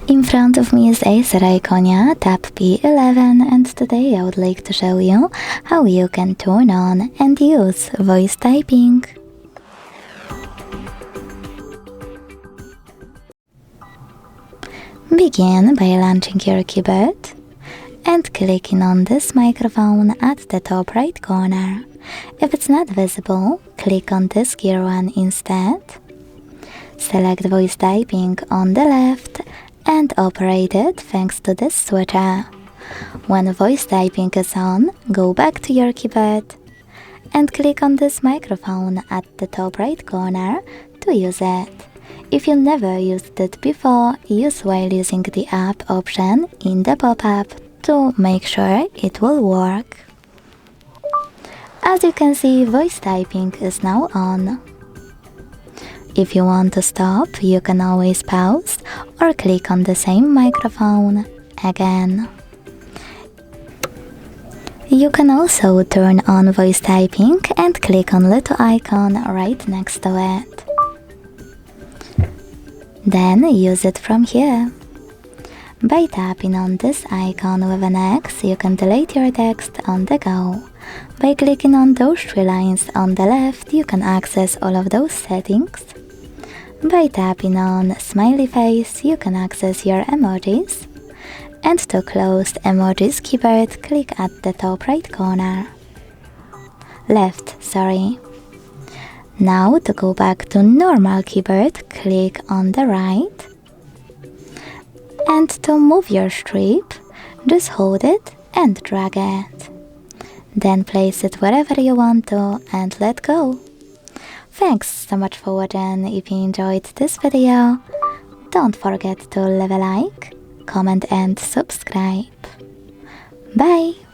In front of me is ACER Iconia Tab P11, and today I would like to show you how you can turn on and use voice typing. Begin by launching your keyboard and clicking on this microphone at the top right corner. If it's not visible, click on this gear one instead. Select voice typing on the left and operate it thanks to this switcher. When voice typing is on, go back to your keyboard and click on this microphone at the top right corner to use it. If you never used it before, use while using the app option in the pop-up to make sure it will work. As you can see, voice typing is now on. If you want to stop, you can always pause or click on the same microphone again. You can also turn on voice typing and click on little icon right next to it. Then use it from here. By tapping on this icon with an X, you can delete your text on the go. By clicking on those three lines on the left, you can access all of those settings. By tapping on smiley face, you can access your emojis. And to close the emojis keyboard, click at the top right corner. Left, sorry. Now to go back to normal keyboard, click on the right. And to move your strip, just hold it and drag it. Then place it wherever you want to and let go. Thanks so much for watching. If you enjoyed this video, don't forget to leave a like, comment and subscribe. Bye!